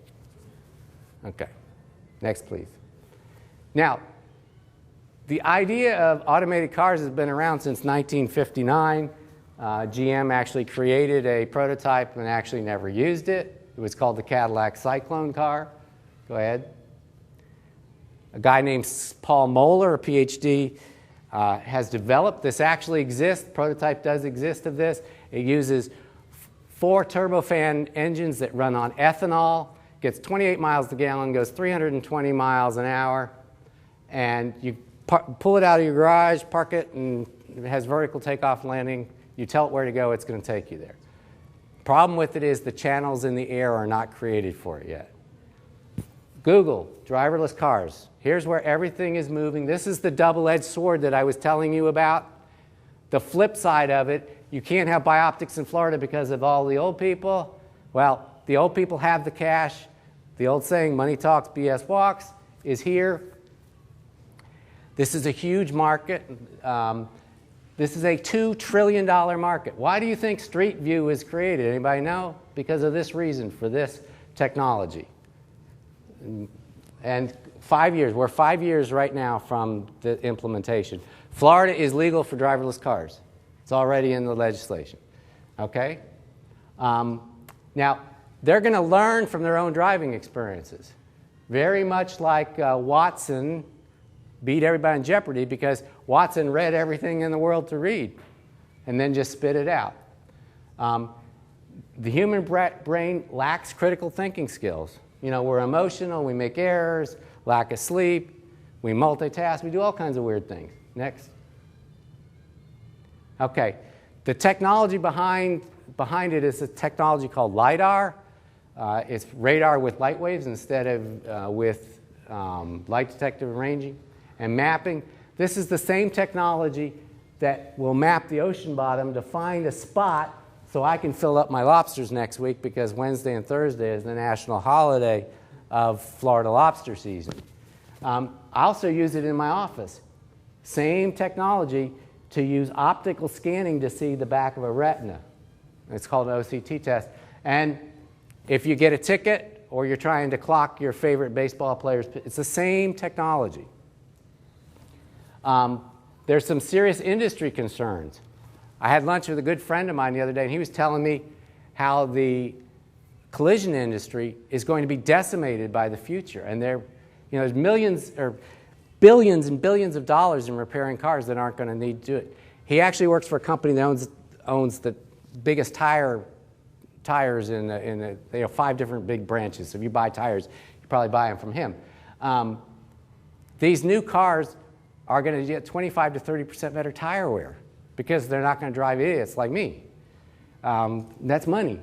Okay. Next, please. Now, the idea of automated cars has been around since 1959. GM actually created a prototype and actually never used it. It was called the Cadillac Cyclone car. Go ahead. A guy named Paul Moeller, a PhD, has developed. This actually exists. Prototype does exist of this. It uses 4 turbofan engines that run on ethanol, gets 28 miles a gallon, goes 320 miles an hour, and you pull it out of your garage, park it, and it has vertical takeoff and landing. You tell it where to go, it's going to take you there. Problem with it is the channels in the air are not created for it yet. Google, driverless cars. Here's where everything is moving. This is the double-edged sword that I was telling you about. The flip side of it, you can't have bioptics in Florida because of all the old people. Well, the old people have the cash. The old saying, money talks, BS walks, is here. This is a huge market. This is a $2 trillion market. Why do you think Street View was created? Anybody know? Because of this reason, for this technology. And 5 years, we're 5 years right now from the implementation. Florida is legal for driverless cars. It's already in the legislation. Okay? Now, they're going to learn from their own driving experiences. Very much like Watson beat everybody in Jeopardy because Watson read everything in the world to read and then just spit it out. The human brain lacks critical thinking skills. You know, we're emotional, we make errors, lack of sleep, we multitask, we do all kinds of weird things. Next. Okay, the technology behind it is a technology called LiDAR. It's radar with light waves instead of with light detective ranging and mapping. This is the same technology that will map the ocean bottom to find a spot so I can fill up my lobsters next week because Wednesday and Thursday is the national holiday of Florida lobster season. I also use it in my office. Same technology to use optical scanning to see the back of a retina. It's called an OCT test. And if you get a ticket or you're trying to clock your favorite baseball players, it's the same technology. There's some serious industry concerns. I had lunch with a good friend of mine the other day, and he was telling me how the collision industry is going to be decimated by the future. And there's millions or billions and billions of dollars in repairing cars that aren't going to need to do it. He actually works for a company that owns the biggest tires they have 5 different big branches. So if you buy tires, you probably buy them from him. These new cars are going to get 25 to 30% better tire wear because they're not going to drive idiots like me. That's money.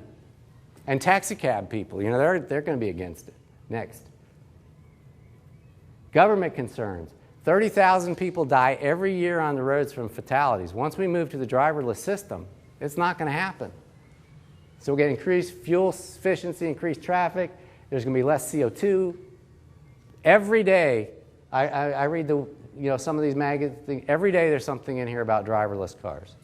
And taxi cab people, they're going to be against it. Next. Government concerns. 30,000 people die every year on the roads from fatalities. Once we move to the driverless system, it's not going to happen. So we're getting increased fuel efficiency, increased traffic. There's going to be less CO2. Every day, I read some of these magazines. Every day there's something in here about driverless cars.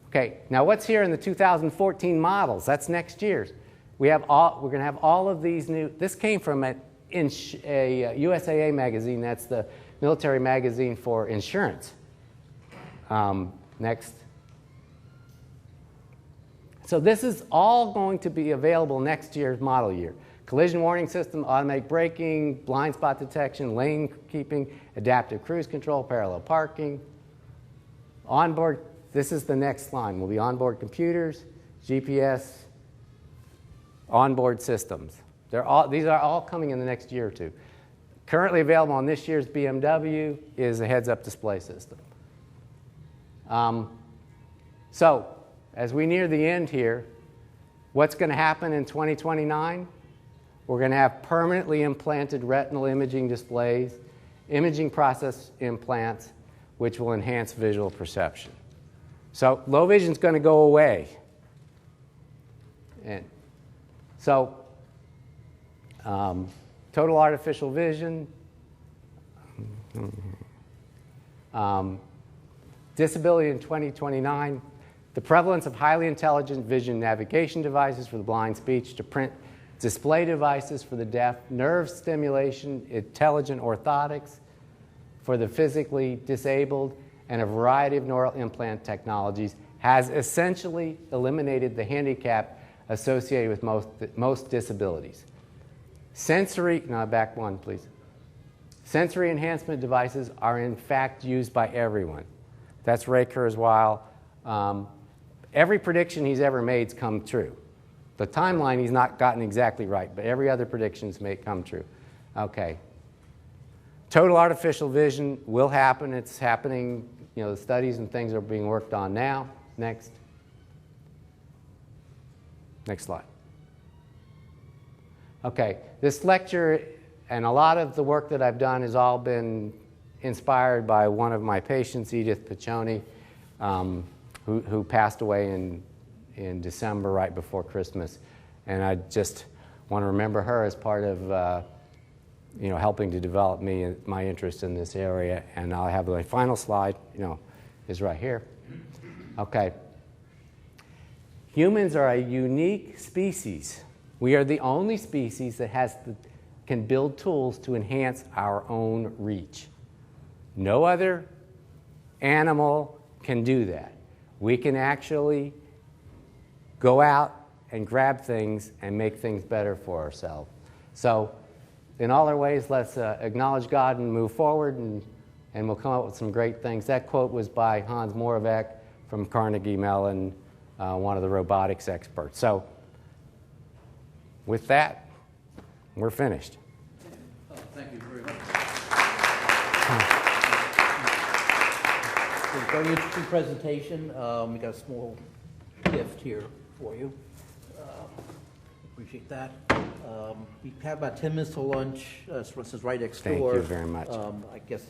Okay, now what's here in the 2014 models? That's next year's. We're going to have all of these new. This came from a USAA magazine. That's the military magazine for insurance. Next. So this is all going to be available next year's model year. Collision warning system, automatic braking, blind spot detection, lane keeping, adaptive cruise control, parallel parking. Onboard, this is the next line, will be onboard computers, GPS, onboard systems. These are all coming in the next year or two. Currently available on this year's BMW is a heads-up display system. So, as we near the end here, what's going to happen in 2029? We're going to have permanently implanted retinal imaging displays, imaging process implants, which will enhance visual perception. So low vision is going to go away. And so total artificial vision, disability in 2029, the prevalence of highly intelligent vision navigation devices for the blind, speech to print display devices for the deaf, nerve stimulation, intelligent orthotics for the physically disabled, and a variety of neural implant technologies has essentially eliminated the handicap associated with most disabilities. Back one, please. Sensory enhancement devices are in fact used by everyone. That's Ray Kurzweil. Every prediction he's ever made's come true. The timeline he's not gotten exactly right, but every other prediction's may come true. Okay. Total artificial vision will happen. It's happening. You know, the studies and things are being worked on now. Next. Next slide. Okay. This lecture and a lot of the work that I've done has all been inspired by one of my patients, Edith Piccioni, who passed away in December, right before Christmas. And I just want to remember her as part of helping to develop my interest in this area. And I'll have my final slide, is right here. Okay. Humans are a unique species. We are the only species that can build tools to enhance our own reach. No other animal can do that. We can actually go out and grab things and make things better for ourselves. So in all our ways, let's acknowledge God and move forward, and we'll come up with some great things. That quote was by Hans Moravec from Carnegie Mellon, one of the robotics experts. So with that, we're finished. Thank you very much. It's a very interesting presentation. We got a small gift here for you. Appreciate that. We have about 10 minutes to lunch. This is right next door. Thank you very much. I guess.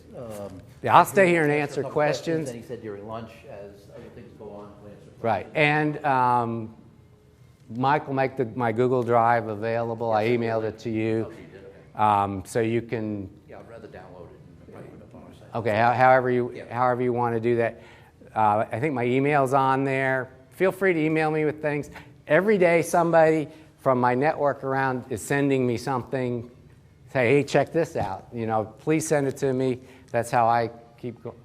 Yeah, I'll stay here and answer questions. And he said during lunch, as other things go on, we'll answer questions. Right, and Mike will make my Google Drive available. I emailed it to you, Okay, you did, okay. so you can. Yeah, I'd rather download it and put it up on our site. Okay, however you want to do that. I think my email's on there. Feel free to email me with things. Every day somebody from my network around is sending me something. Say, hey, check this out. Please send it to me. That's how I keep going.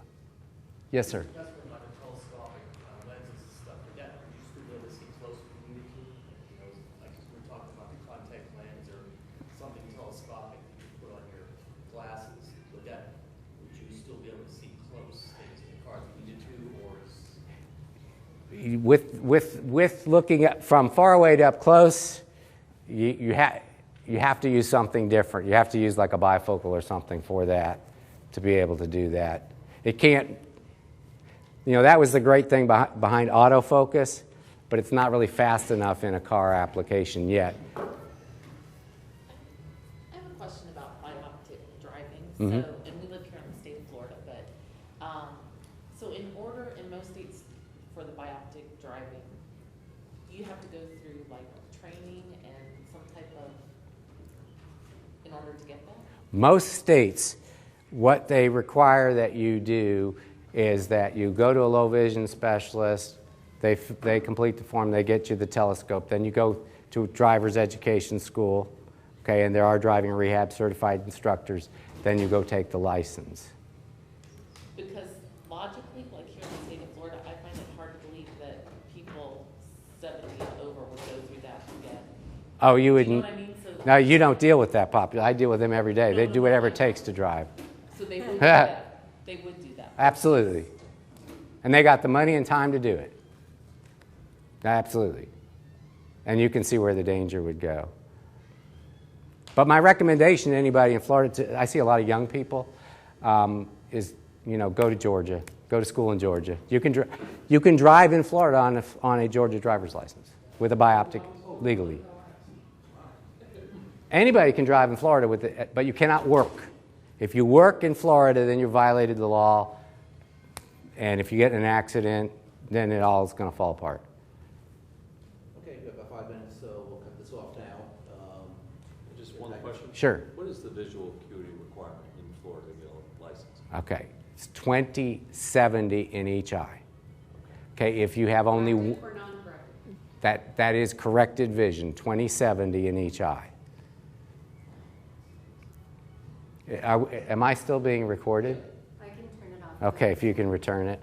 Yes, sir. That's for like telescopic lenses and stuff like that. You used to be able to see close community. Like we were talking about the contact lens or something telescopic you could put on your glasses. Would you still be able to see close things in the car if you needed to, or is With looking at from far away to up close, you have to use something different. You have to use like a bifocal or something for that to be able to do that. It can't. That was the great thing behind autofocus, but it's not really fast enough in a car application yet. I have a question about bioptic driving. Mhm. So, and we live here in the state of Florida, but so in most states for the bioptic driving, do you have to go through like training and some type of in order to get that? Most states, what they require that you do is that you go to a low vision specialist, they complete the form, they get you the telescope, then you go to a driver's education school, okay, and there are driving rehab certified instructors, then you go take the license. Because logically, like here in the state of Florida, I find it hard to believe that people 70 and Oh, you Do would, you know what I mean? So, no, you don't deal with that population. I deal with them every day. They do whatever it takes to drive. so they would do that. They would do that. Absolutely. And they got the money and time to do it. Absolutely. And you can see where the danger would go. But my recommendation to anybody in Florida, I see a lot of young people, is, go to Georgia. Go to school in Georgia. You can drive in Florida on a Georgia driver's license with a bioptic legally. Anybody can drive in Florida with it, but you cannot work. If you work in Florida, then you violated the law. And if you get in an accident, then it all is going to fall apart. Okay, we have about 5 minutes, so we'll cut this off now. Just one question. Sure. What is the visual acuity requirement in Florida to get a license? Okay. It's 20/70 in each eye. Okay, if you have only that is corrected vision, 20/70 in each eye. Am I still being recorded? I can turn it off. Okay, if you can return it.